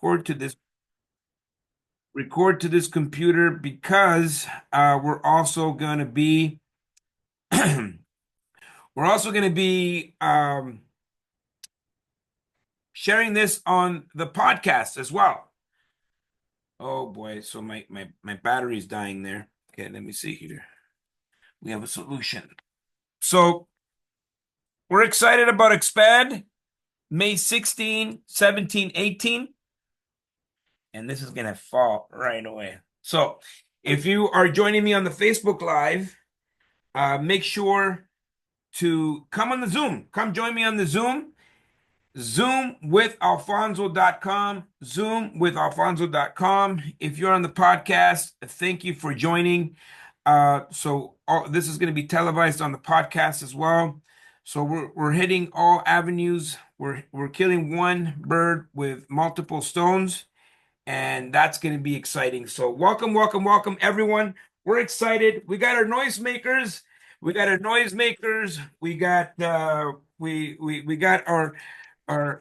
record to this computer because we're also going to be sharing this on the podcast as well. Oh boy, so my battery's dying there. Okay, let me see here. We have a solution. So we're excited about Expand May 16, 17, 18. And this is going to fall right away. So if you are joining me on the Facebook Live, make sure to come on the Zoom. Come join me on the Zoom. Zoomwithalfonso.com. Zoomwithalfonso.com. If you're on the podcast, thank you for joining. This is going to be televised on the podcast as well. So we're hitting all avenues. We're killing one bird with multiple stones, and that's going to be exciting. So welcome, everyone. We're excited. We got our noisemakers. We got our noisemakers. We got we got our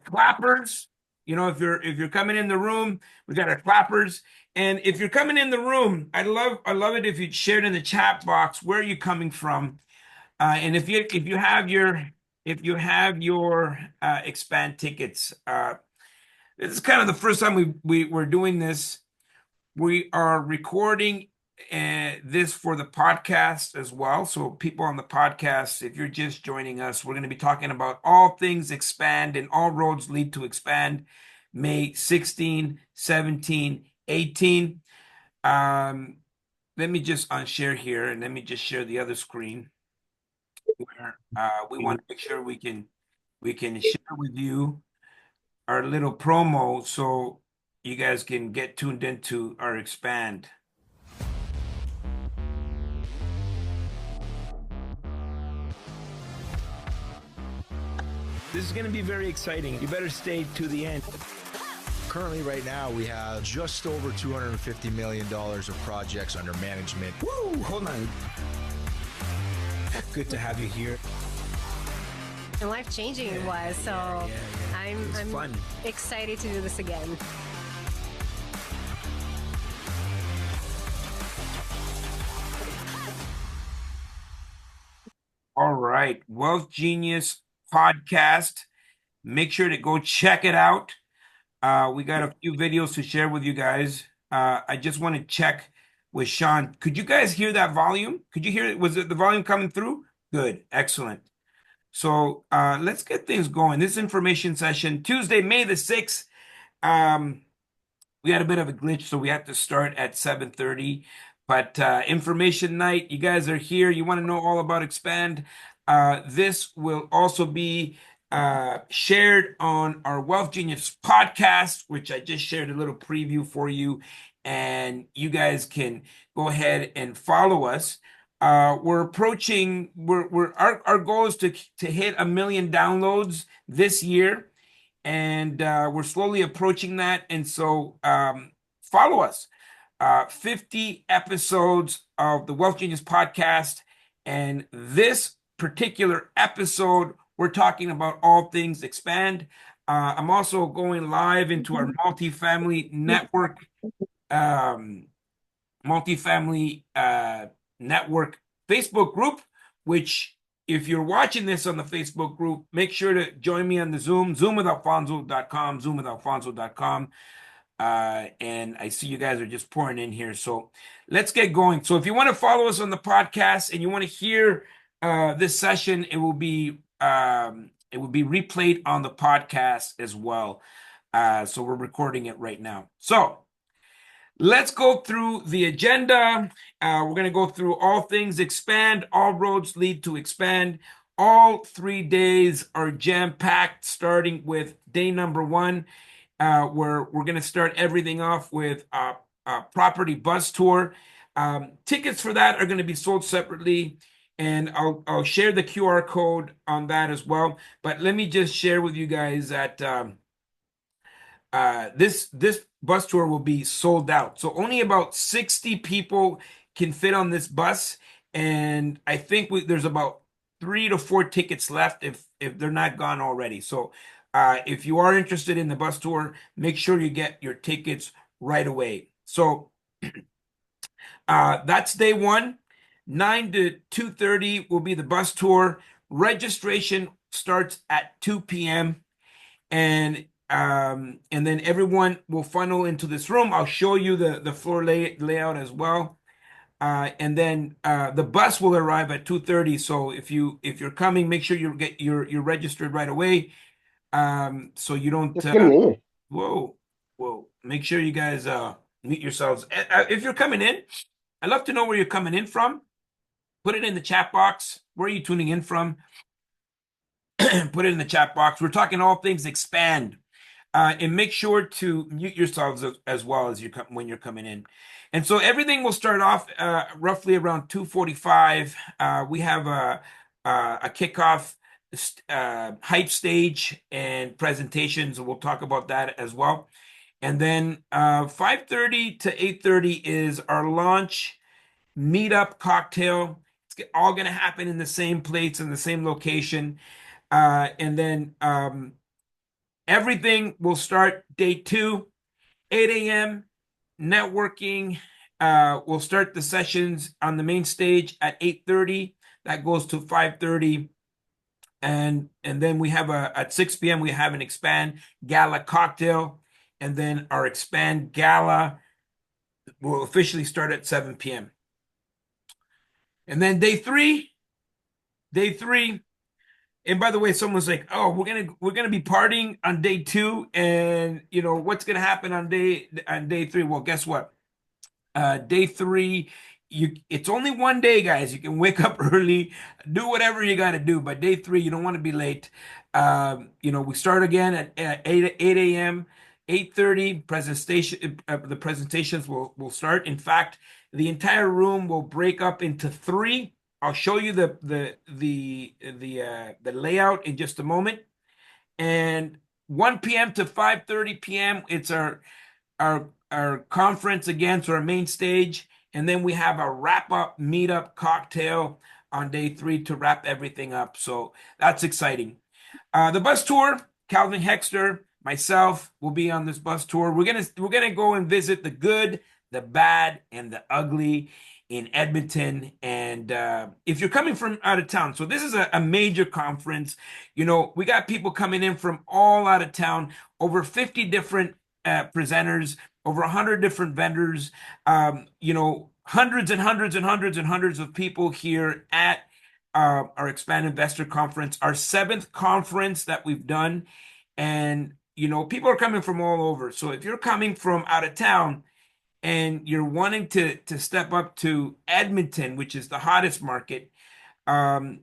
clappers. You know, if you're coming in the room, we got our clappers. And if you're coming in the room, I love it if you shared in the chat box where you're coming from. And if you have your expand tickets, this is kind of the first time we're doing this. We are recording this for the podcast as well. So people on the podcast, if you're just joining us, we're going to be talking about all things expand and all roads lead to expand May 16, 17, 18. Let me just unshare here and let me just share the other screen where we want to make sure we can share with you our little promo so you guys can get tuned into our expand. This is going to be very exciting. You better stay to the end. Currently, right now, we have just over $250 million of projects under management. Woo! Hold on. Good to have you here. And life-changing it was, so I'm fun. excited to do this again. All right, Wealth Genius podcast. Make sure to go check it out. We got a few videos to share with you guys. I just want to check with Sean. Could you guys hear that volume? Could you hear it? Was it the volume coming through? Good, excellent. So let's get things going. This information session, Tuesday, May the 6th. We had a bit of a glitch, so we had to start at 7:30. But information night, you guys are here. You want to know all about Expand. This will also be shared on our Wealth Genius podcast, which I just shared a little preview for you. And you guys can go ahead and follow us. We're approaching, our goal is to hit 1 million downloads this year. And we're slowly approaching that. And so follow us. 50 episodes of the Wealth Genius podcast. And this particular episode, we're talking about all things expand. I'm also going live into our multifamily network, Facebook group, which if you're watching this on the Facebook group, make sure to join me on the Zoom, zoomwithalfonso.com, zoomwithalfonso.com. And I see you guys are just pouring in here. So let's get going. So if you want to follow us on the podcast and you want to hear this session, it will be replayed on the podcast as well. So we're recording it right now. So let's go through the agenda. We're going to go through all things expand. All roads lead to expand. All 3 days are jam-packed, starting with day number 1, where we're going to start everything off with a property bus tour. Tickets for that are going to be sold separately, and I'll share the QR code on that as well. But let me just share with you guys that this bus tour will be sold out. So only about 60 people can fit on this bus, and I think there's about 3 to 4 tickets left if they're not gone already. So If you are interested in the bus tour, make sure you get your tickets right away. So that's day one. 9 to 2:30 will be the bus tour. Registration starts at 2 p.m. And then everyone will funnel into this room. I'll show you the floor layout as well. And then the bus will arrive at 2:30. So if you're coming, make sure you're registered right away. So you don't Discriminate. whoa, whoa. Make sure you guys meet yourselves. If you're coming in, I'd love to know where you're coming in from. Put it in the chat box. Where are you tuning in from? Put it in the chat box. We're talking all things expand. And make sure to mute yourselves as well as when you're coming in. And so everything will start off roughly around 2:45. We have a kickoff hype stage and presentations. We'll talk about that as well. And then 5:30 to 8:30 is our launch meetup cocktail. It's all going to happen in the same place in the same location. And then everything will start day 2, 8 a.m. Networking. We'll start the sessions on the main stage at 8:30. That goes to 5:30. And then we have at 6 p.m. we have an expand gala cocktail. And then our expand gala will officially start at 7 p.m. And then day three. And by the way, someone's like, "Oh, we're gonna be partying on day 2, and what's gonna happen on day 3?" Well, guess what? Day 3, it's only one day, guys. You can wake up early, do whatever you got to do. But day 3, you don't want to be late. We start again at 8 a.m. 8:30 presentation. The presentations will start. In fact, the entire room will break up into 3. I'll show you the layout in just a moment. And 1 p.m. to 5:30 p.m. it's our conference again, so our main stage, and then we have a wrap-up meetup cocktail on day 3 to wrap everything up. So that's exciting. The bus tour, Calvin Hexter, myself will be on this bus tour. We're gonna go and visit the good, the bad, and the ugly in Edmonton. And if you're coming from out of town, so this is a major conference. We got people coming in from all out of town, over 50 different presenters, over 100 different vendors, hundreds and hundreds and hundreds and hundreds of people here at our Expand Investor Conference, our 7th conference that we've done. And, people are coming from all over. So if you're coming from out of town and you're wanting to step up to Edmonton, which is the hottest market, join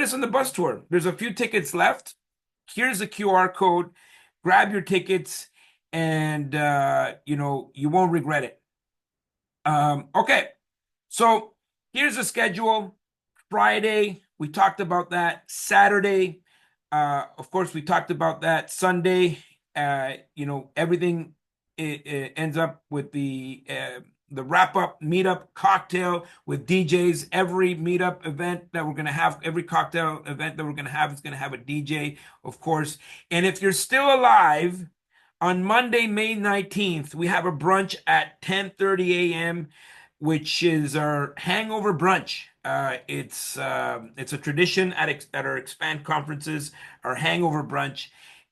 us on the bus tour. There's a few tickets left. Here's the QR code. Grab your tickets, and you won't regret it. Okay, so here's the schedule. Friday, we talked about that. Saturday, of course, we talked about that. Sunday, everything it ends up with the wrap-up meetup cocktail with DJs. Every meetup event that we're going to have, every cocktail event that we're going to have is going to have a DJ, of course. And if you're still alive, on Monday, May 19th, we have a brunch at 10:30 a.m., which is our hangover brunch. It's a tradition at our Expand conferences, our hangover brunch,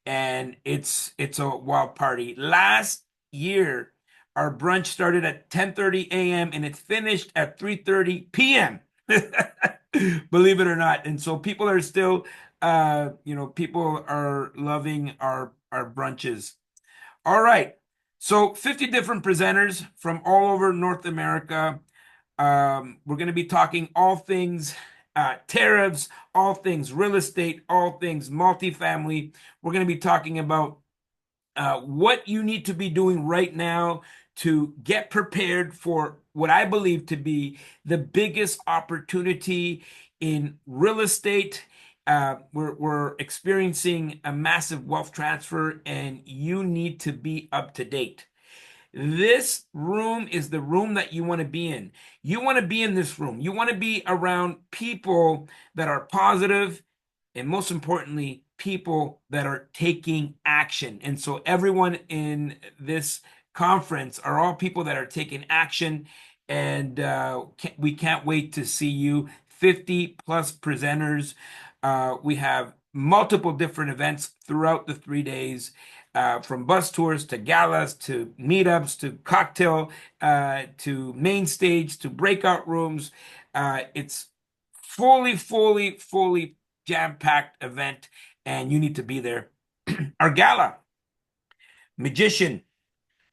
and it's a wild party. Last year, our brunch started at 10:30 a.m. and it finished at 3:30 p.m. Believe it or not. And so people are still, people are loving our brunches. All right. So 50 different presenters from all over North America. We're going to be talking all things tariffs, all things real estate, all things multifamily. We're going to be talking about what you need to be doing right now to get prepared for what I believe to be the biggest opportunity in real estate. We're experiencing a massive wealth transfer, and you need to be up to date. This room is the room that you want to be in. You want to be in this room. You want to be around people that are positive, and most importantly, people that are taking action. And so everyone in this conference are all people that are taking action. And we can't wait to see you. 50 plus presenters. We have multiple different events throughout the 3 days, from bus tours to galas to meetups to cocktail to main stage to breakout rooms. It's fully jam-packed event, and you need to be there. Our gala, magician.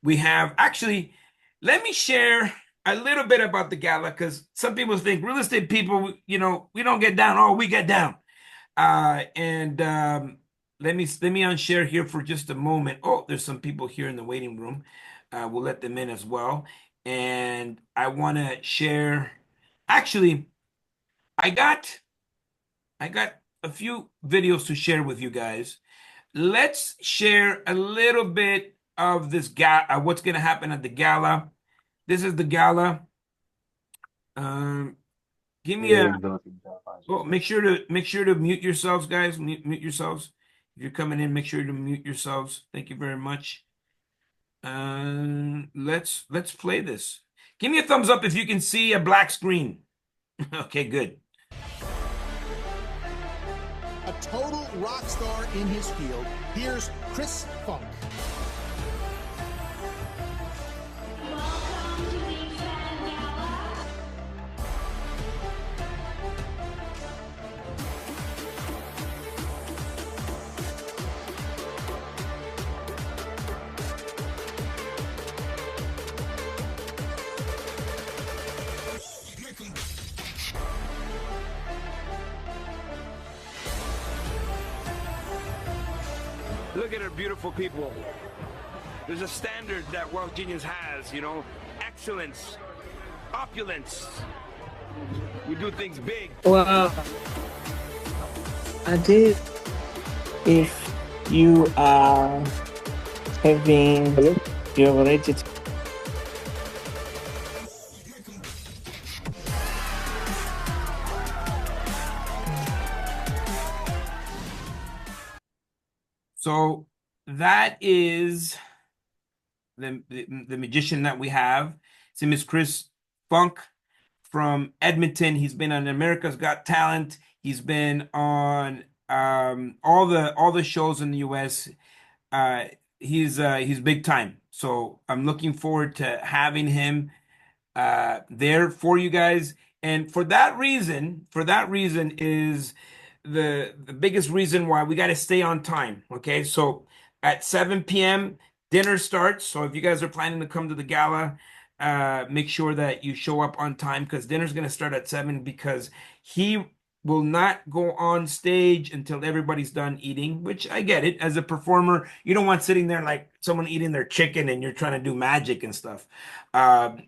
We have actually, let me share a little bit about the gala because some people think real estate people, we don't get down. Oh, we get down. And let me unshare here for just a moment. Oh, there's some people here in the waiting room. We'll let them in as well. And I want to share. Actually, I got I got a few videos to share with you guys. Let's share a little bit of this what's going to happen at the gala. This is the gala. Um, give me a Oh, make sure to mute yourselves, guys. Mute yourselves. If you're coming in, make sure to mute yourselves. Thank you very much. Let's play this. Give me a thumbs up if you can see a black screen. Okay, good. A total rock star in his field. Here's Chris Funk. Look at our beautiful people. There's a standard that Wealth Genius has, excellence, opulence. We do things big. Well, I did. If you are having you're ready to So that is the magician that we have. His name is Chris Funk from Edmonton. He's been on America's Got Talent. He's been on all the shows in the US. He's big time. So I'm looking forward to having him there for you guys. And for that reason is the biggest reason why we got to stay on time. Okay, so at 7 p.m. dinner starts. So if you guys are planning to come to the gala, make sure that you show up on time because dinner's going to start at 7 because he will not go on stage until everybody's done eating, which I get it. As a performer, you don't want sitting there like someone eating their chicken and you're trying to do magic and stuff.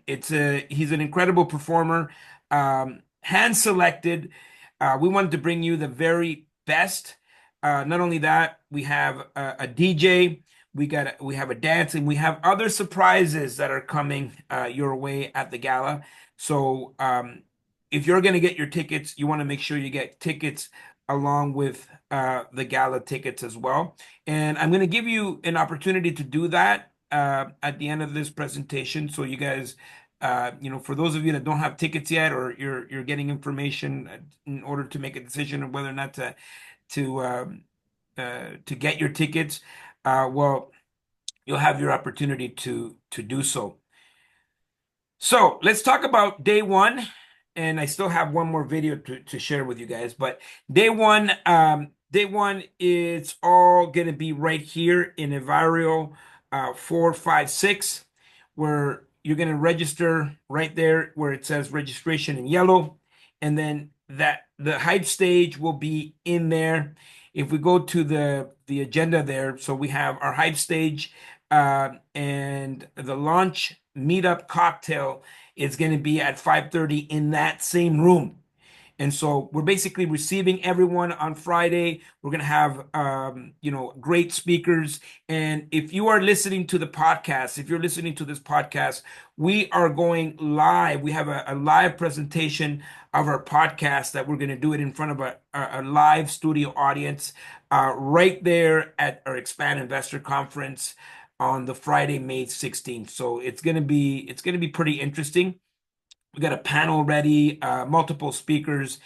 He's an incredible performer, hand selected. We wanted to bring you the very best. Not only that, we have a DJ, we have a dance, and we have other surprises that are coming your way at the gala. So if you're going to get your tickets, you want to make sure you get tickets along with the gala tickets as well. And I'm going to give you an opportunity to do that at the end of this presentation. So you guys, for those of you that don't have tickets yet, or you're getting information in order to make a decision on whether or not to get your tickets, well, you'll have your opportunity to do so. So let's talk about day one, and I still have one more video to share with you guys. But day one, it's all gonna be right here in Evario 456, where you're gonna register right there where it says registration in yellow, and then that the hype stage will be in there. If we go to the agenda there, so we have our hype stage, and the launch meetup cocktail is going to be at 5:30 in that same room. And so we're basically receiving everyone on Friday. We're going to have, great speakers. And if you are listening to the podcast, if you're listening to this podcast, we are going live. We have a live presentation of our podcast that we're going to do it in front of a live studio audience right there at our Expand Investor Conference on the Friday, May 16th. So it's going to be pretty interesting. We got a panel ready, multiple speakers,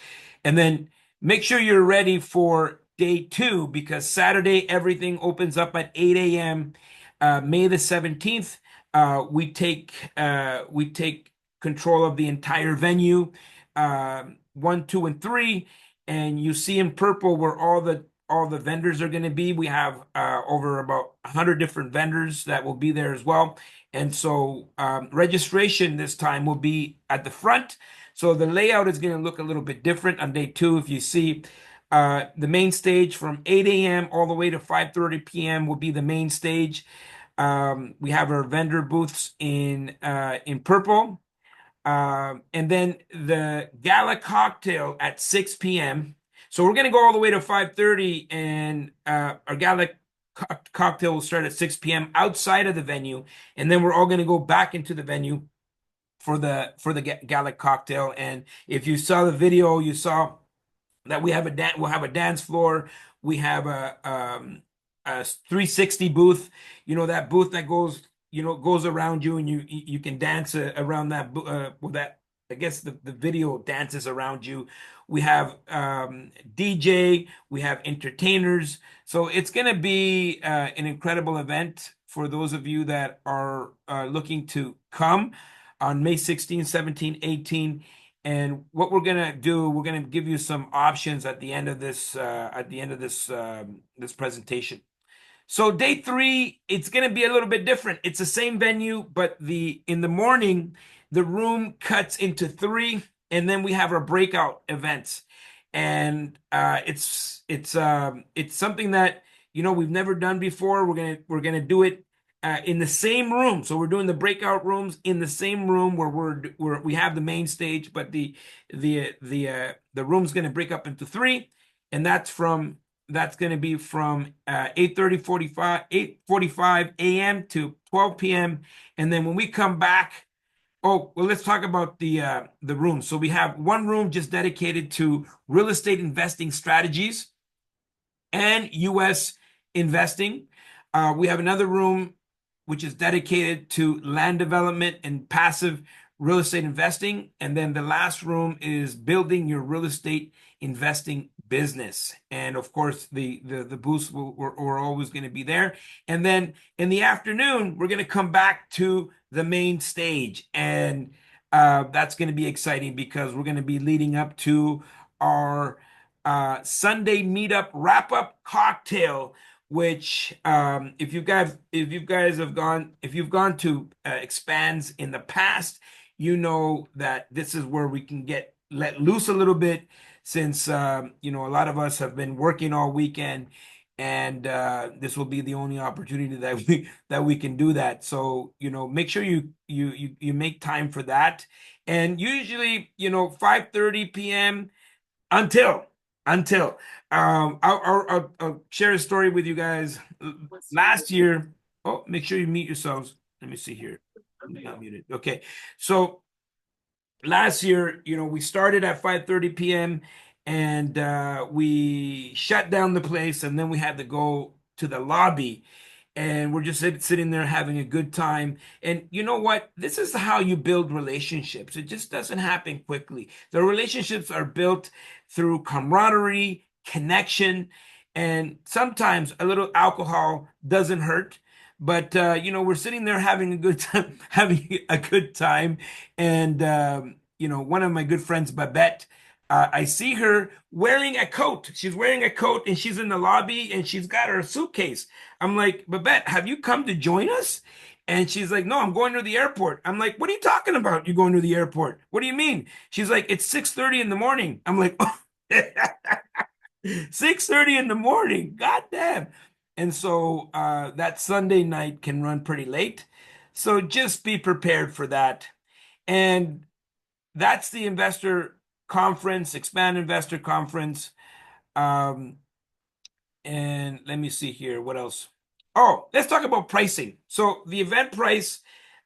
and then make sure you're ready for day 2 because Saturday everything opens up at 8 a.m. May the 17th. We take control of the entire venue, 1, 2, and 3, and you see in purple where all the vendors are going to be. We have over about 100 different vendors that will be there as well. And so registration this time will be at the front. So the layout is going to look a little bit different on day 2. If you see the main stage from 8 a.m. all the way to 5:30 p.m. will be the main stage. We have our vendor booths in purple. And then the gala cocktail at 6 p.m. So we're going to go all the way to 5:30, and our gala cocktail will start at 6 p.m. outside of the venue, and then we're all going to go back into the venue for the gala cocktail. And if you saw the video, you saw that we'll have a dance floor. We have a 360 booth. That booth that goes around you, and you can dance around that. Well, that I guess the video dances around you. We have DJ. We have entertainers. So it's going to be an incredible event for those of you that are looking to come on May 16, 17, 18. And what we're gonna do, we're gonna give you some options at the end of this this presentation. So day 3, it's gonna be a little bit different. It's the same venue, but in the morning, the room cuts into 3, and then we have our breakout events. And it's something that we've never done before. We're gonna do it in the same room. So we're doing the breakout rooms in the same room where we have the main stage, but the room's going to break up into 3, and that's going to be from 8:45 a.m. to 12 p.m. And then when we come back, let's talk about the room. So we have one room just dedicated to real estate investing strategies and U.S. investing. We have another room which is dedicated to land development and passive real estate investing. And then the last room is building your real estate investing business. And of course, the booths were always going to be there. And then in the afternoon, we're going to come back to the main stage. And that's going to be exciting because we're going to be leading up to our Sunday meetup wrap-up cocktail, which if you've gone to Expands in the past, that this is where we can get let loose a little bit, since a lot of us have been working all weekend, and this will be the only opportunity that we can do that. So make sure you make time for that. And usually 5:30 p.m. until I'll share a story with you guys. Last year, make sure you mute yourselves. Let me see here. I'm not muted. Okay. So last year, we started at 5:30 p.m. and we shut down the place, and then we had to go to the lobby. And we're just sitting there having a good time. And you know what? This is how you build relationships. It just doesn't happen quickly. The relationships are built through camaraderie, connection, and sometimes a little alcohol doesn't hurt. But we're sitting there having a good time, And one of my good friends, Babette, I see her wearing a coat. She's wearing a coat, and she's in the lobby, and she's got her suitcase. I'm like, Babette, have you come to join us? And she's like, no, I'm going to the airport. I'm like, what are you talking about? You're going to the airport? What do you mean? She's like, it's 6:30 in the morning. I'm like, oh, 6:30 in the morning. God damn. And so that Sunday night can run pretty late. So just be prepared for that. And that's the investor conference, Expand Investor Conference. And let me see here. What else? Oh, let's talk about pricing. So the event price,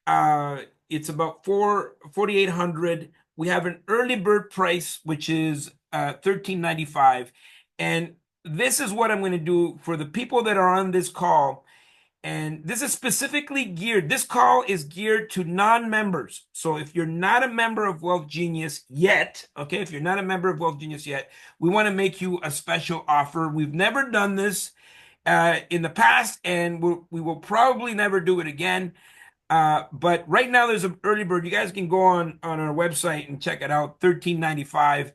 it's about 4,800. We have an early bird price, which is $13.95. And this is what I'm going to do for the people that are on this call. And this is specifically geared. This call is geared to non-members. So if you're not a member of Wealth Genius yet, okay, if you're not a member of Wealth Genius yet, we want to make you a special offer. We've never done this in the past, and we will probably never do it again. But right now there's an early bird. You guys can go on our website and check it out, $13.95.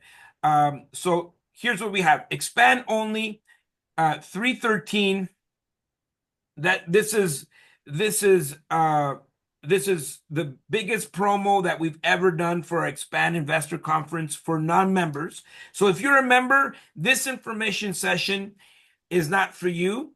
So here's what we have. Expand only, $313. That this is the biggest promo that we've ever done for our Expand Investor Conference for non-members. So if you're a member, this information session is not for you.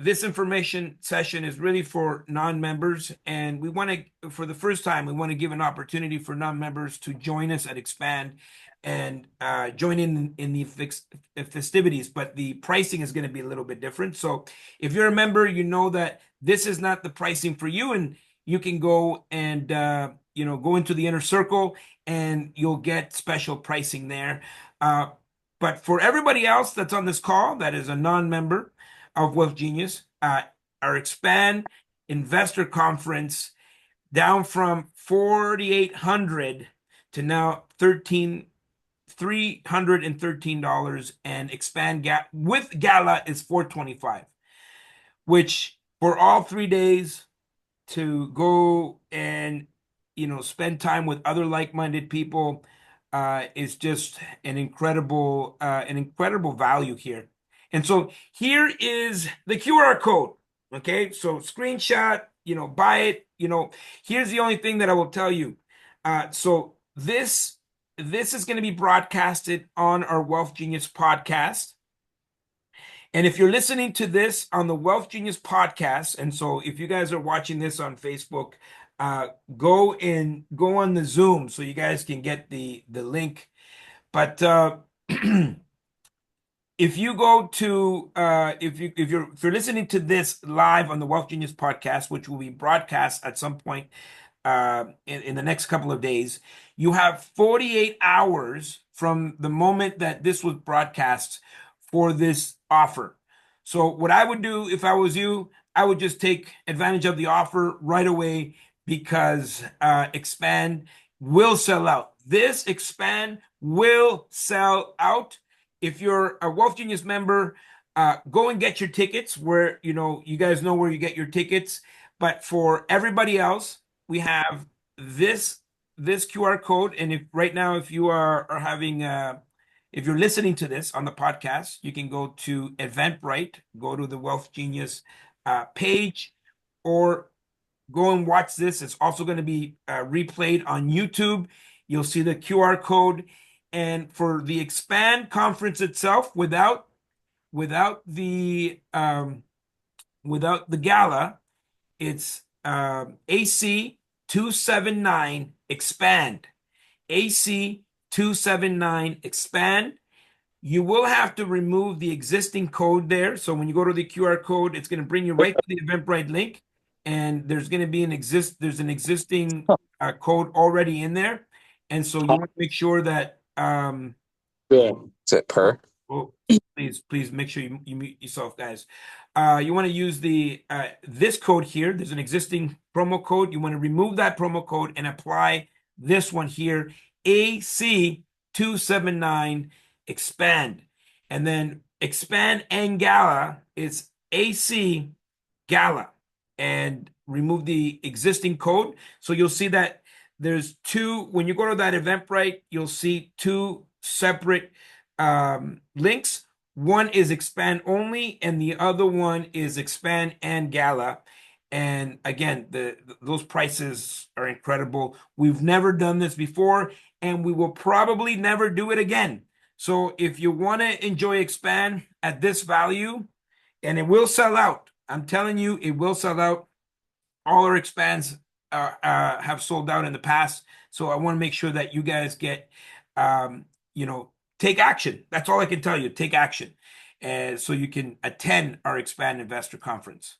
This information session is really for non-members, and we want to, for the first time, we want to give an opportunity for non-members to join us at Expand and join in the festivities, but the pricing is going to be a little bit different. So if you're a member, you know that this is not the pricing for you, and you can go and go into the inner circle, and you'll get special pricing there. But for everybody else that's on this call that is a non-member of Wealth Genius, our Expand Investor Conference down from 4,800 to now $313, and Expand with Gala is $425, which for all 3 days to go and spend time with other like-minded people is just an incredible value here. And so here is the QR code. Okay, so screenshot, buy it. Here's the only thing that I will tell you. So this is going to be broadcasted on our Wealth Genius podcast. And if you're listening to this on the Wealth Genius podcast, and so if you guys are watching this on Facebook, go on the Zoom so you guys can get the link. But if you go to if you're listening to this live on the Wealth Genius podcast, which will be broadcast at some point in the next couple of days, you have 48 hours from the moment that this was broadcast for this offer. So what I would do if I was you, I would just take advantage of the offer right away, because Expand will sell out. This Expand will sell out. If you're a Wealth Genius member, go and get your tickets where, you guys know where you get your tickets. But for everybody else, we have this QR code. And if right now, if you are having, if you're listening to this on the podcast, you can go to Eventbrite, go to the Wealth Genius page, or go and watch this. It's also going to be replayed on YouTube. You'll see the QR code. And for the Expand conference itself, without the gala, it's AC 279 Expand. AC 279 Expand. You will have to remove the existing code there. So when you go to the QR code, it's going to bring you right to the Eventbrite link, and there's going to be an existing code already in there. And so you want to make sure that Yeah. Is it per? oh, please make sure you mute yourself, guys. You want to use this code here. There's an existing promo code. You want to remove that promo code and apply this one here, AC 279 Expand. And then Expand and Gala is AC Gala, and remove the existing code. So you'll see that there's two. When you go to that Eventbrite, you'll see two separate links. One is Expand only, and the other one is Expand and Gala. And again, those prices are incredible. We've never done this before, and we will probably never do it again. So if you want to enjoy Expand at this value, and it will sell out, I'm telling you, it will sell out. All our Expands have sold out in the past. So I want to make sure that you guys get you know, take action. That's all I can tell you. Take action. So you can attend our Expand Investor Conference.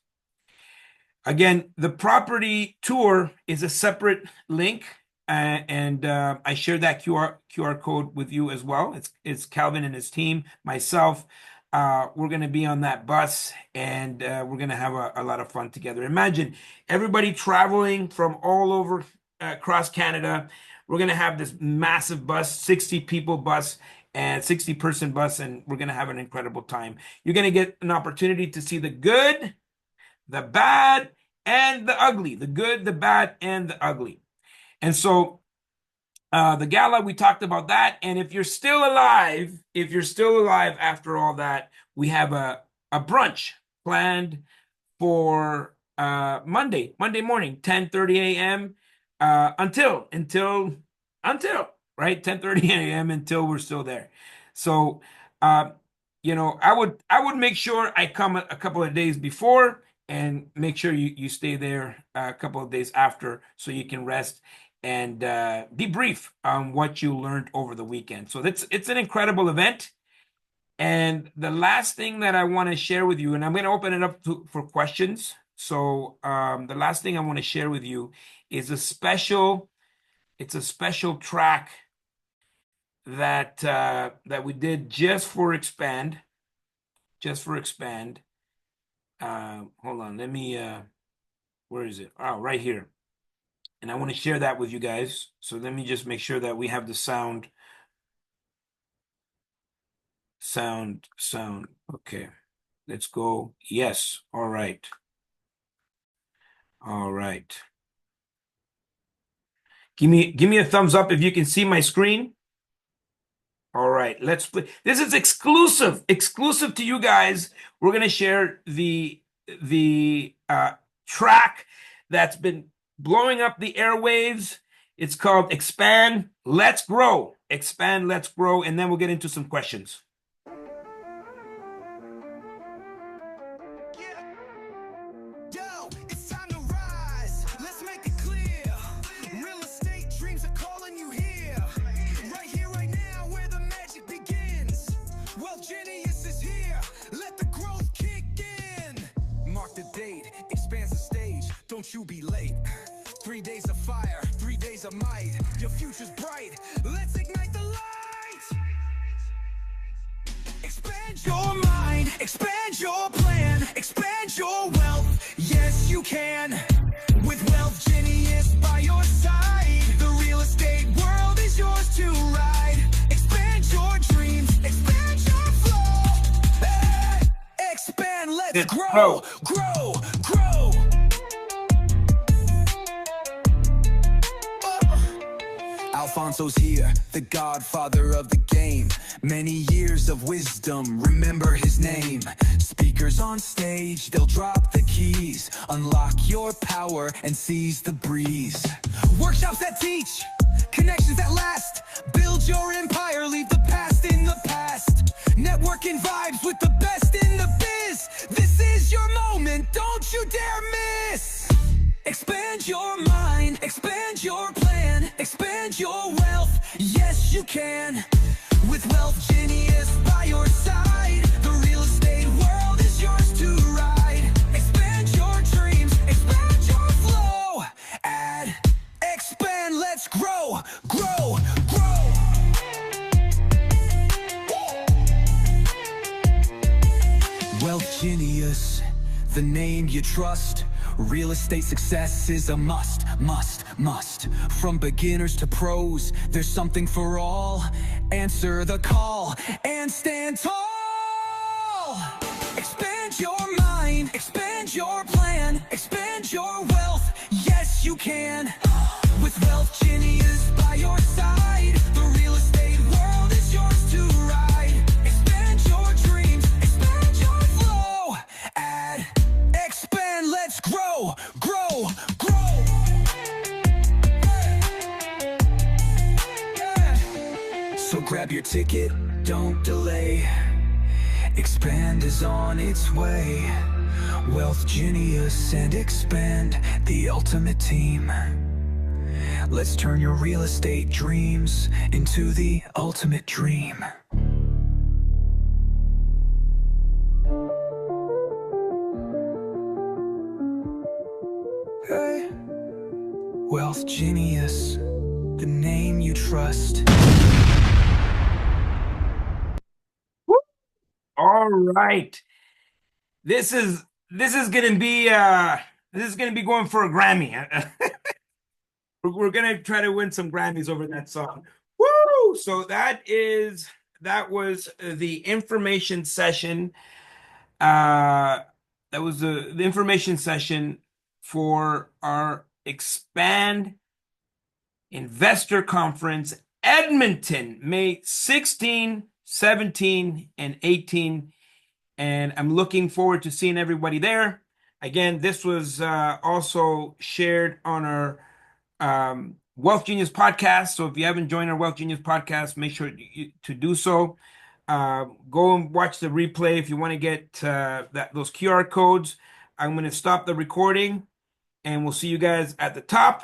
Again, the property tour is a separate link, and I shared that QR code with you as well. It's Calvin and his team, myself. We're going to be on that bus, and we're going to have a lot of fun together. Imagine everybody traveling from all over across Canada. We're going to have this massive bus, 60 people bus and 60-person bus, and we're going to have an incredible time. You're going to get an opportunity to see the good, the bad, and the ugly. The good, the bad, and the ugly. And so the gala, we talked about that. And if you're still alive after all that, we have a brunch planned for Monday morning, 10:30 a.m. Until right, 10:30 a.m. until we're still there. So you know, I would make sure I come a couple of days before, and make sure you stay there a couple of days after, so you can rest and debrief on what you learned over the weekend. So it's an incredible event. And the last thing that I want to share with you, and I'm going to open it up for questions. So the last thing I want to share with you is a special track that we did just for Expand. Hold on, let me where is it? Oh, right here. And I want to share that with you guys. So let me just make sure that we have the sound. Okay, let's go. Yes. All right. Give me a thumbs up if you can see my screen. All right, let's play. This is exclusive to you guys. We're gonna share the track that's been blowing up the airwaves. It's called Expand, Let's Grow. Expand, Let's Grow, and then we'll get into some questions. Don't you be late. 3 days of fire, 3 days of might. Your future's bright. Let's ignite the light. Expand your mind, expand your plan, expand your wealth. Yes, you can. With Wealth Genius by your side, the real estate world is yours to ride. Expand your dreams, expand your flow. Hey, expand, let's grow. Alfonso's here, the godfather of the game. Many years of wisdom, remember his name. Speakers on stage, they'll drop the keys. Unlock your power and seize the breeze. Workshops that teach, connections that last. Build your empire, leave the past in the past. Networking vibes with the best in the biz. This is your moment, don't you dare miss. Expand your mind, expand your plan, expand your wealth. Yes, you can. With Wealth Genius by your side, the real estate world is yours to ride. Expand your dreams, expand your flow. Add, expand, let's grow. Wealth Genius, the name you trust. Real estate success is a must. From beginners to pros, there's something for all. Answer the call and stand tall. Expand your mind, expand your plan, expand your wealth. Yes, you can. With Wealth Genius by your side, the real estate world is yours to ride. Expand your dreams, expand your flow. Add, expand, let's grow. So grab your ticket, don't delay. Expand is on its way. Wealth Genius and Expand, the ultimate team. Let's turn your real estate dreams into the ultimate dream. Hey. Wealth Genius, the name you trust. All right. This is gonna be going for a Grammy. We're gonna try to win some Grammys over that song. Woo! So that was the information session. That was the information session for our Expand Investor Conference, Edmonton, May 16, 17, and 18. And I'm looking forward to seeing everybody there. Again, this was also shared on our Wealth Genius podcast. So if you haven't joined our Wealth Genius podcast, make sure to do so. Go and watch the replay if you want to get those QR codes. I'm going to stop the recording, and we'll see you guys at the top.